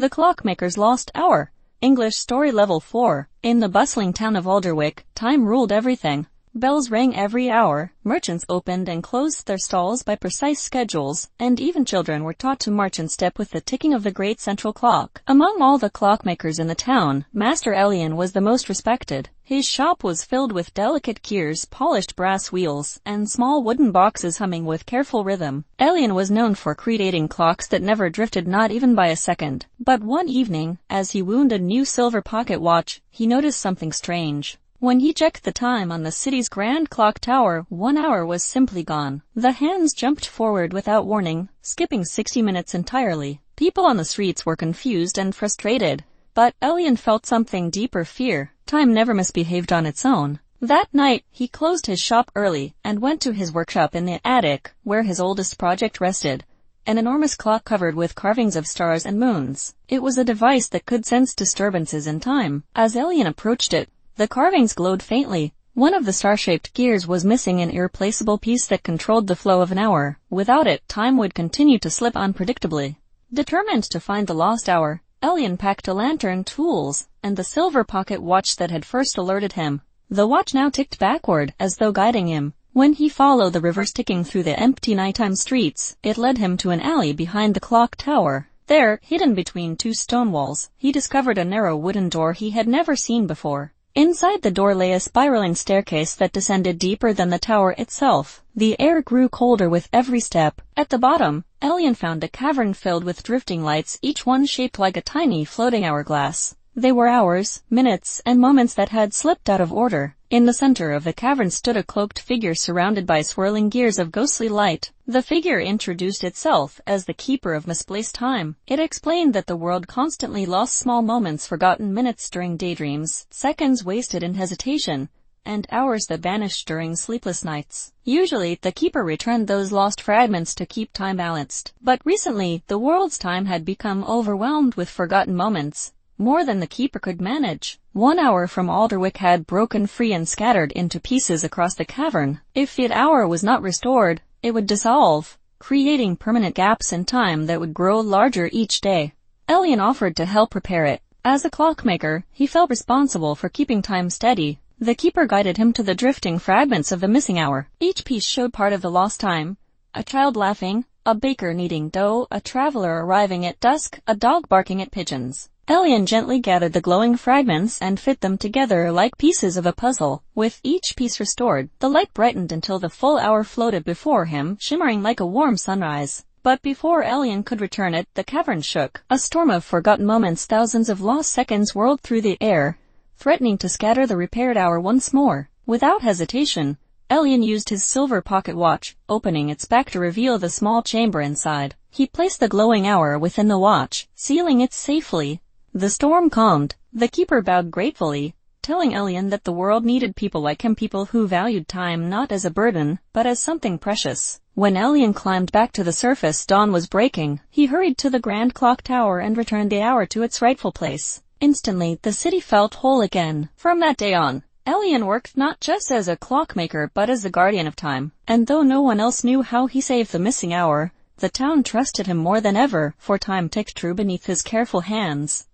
The Clockmaker's Lost Hour. English Story Level 4. In the bustling town of Alderwick, time ruled everything. Bells rang every hour, merchants opened and closed their stalls by precise schedules, and even children were taught to march in step with the ticking of the great central clock. Among all the clockmakers in the town, Master Elian was the most respected. His shop was filled with delicate gears, polished brass wheels, and small wooden boxes humming with careful rhythm. Elian was known for creating clocks that never drifted, not even by a second. But one evening, as he wound a new silver pocket watch, he noticed something strange. When he checked the time on the city's grand clock tower, 1 hour was simply gone. The hands jumped forward without warning, skipping 60 minutes entirely. People on the streets were confused and frustrated, but Elian felt something deeper: fear. Time never misbehaved on its own. That night, he closed his shop early and went to his workshop in the attic, where his oldest project rested. An enormous clock covered with carvings of stars and moons. It was a device that could sense disturbances in time. As Elian approached it, the carvings glowed faintly. One of the star-shaped gears was missing, an irreplaceable piece that controlled the flow of an hour. Without it, time would continue to slip unpredictably. Determined to find the lost hour, Elian packed a lantern, tools, and the silver pocket watch that had first alerted him. The watch now ticked backward, as though guiding him. When he followed the river's ticking through the empty nighttime streets, it led him to an alley behind the clock tower. There, hidden between two stone walls, he discovered a narrow wooden door he had never seen before. Inside the door lay a spiraling staircase that descended deeper than the tower itself. The air grew colder with every step. At the bottom, Elian found a cavern filled with drifting lights, each one shaped like a tiny floating hourglass. They were hours, minutes, and moments that had slipped out of order. In the center of the cavern stood a cloaked figure surrounded by swirling gears of ghostly light. The figure introduced itself as the keeper of misplaced time. It explained that the world constantly lost small moments, forgotten minutes during daydreams, seconds wasted in hesitation, and hours that vanished during sleepless nights. Usually, the keeper returned those lost fragments to keep time balanced. But recently, the world's time had become overwhelmed with forgotten moments. More than the keeper could manage. 1 hour from Alderwick had broken free and scattered into pieces across the cavern. If that hour was not restored, it would dissolve, creating permanent gaps in time that would grow larger each day. Elian offered to help repair it. As a clockmaker, he felt responsible for keeping time steady. The keeper guided him to the drifting fragments of the missing hour. Each piece showed part of the lost time: a child laughing, a baker kneading dough, a traveler arriving at dusk, a dog barking at pigeons. Elian gently gathered the glowing fragments and fit them together like pieces of a puzzle. With each piece restored, the light brightened until the full hour floated before him, shimmering like a warm sunrise. But before Elian could return it, the cavern shook. A storm of forgotten moments, thousands of lost seconds whirled through the air, threatening to scatter the repaired hour once more. Without hesitation, Elian used his silver pocket watch, opening its back to reveal the small chamber inside. He placed the glowing hour within the watch, sealing it safely. The storm calmed. The keeper bowed gratefully, telling Elian that the world needed people like him, people who valued time not as a burden, but as something precious. When Elian climbed back to the surface, dawn was breaking. He hurried to the grand clock tower and returned the hour to its rightful place. Instantly, the city felt whole again. From that day on, Elian worked not just as a clockmaker but as the guardian of time. And though no one else knew how he saved the missing hour, the town trusted him more than ever, for time ticked true beneath his careful hands.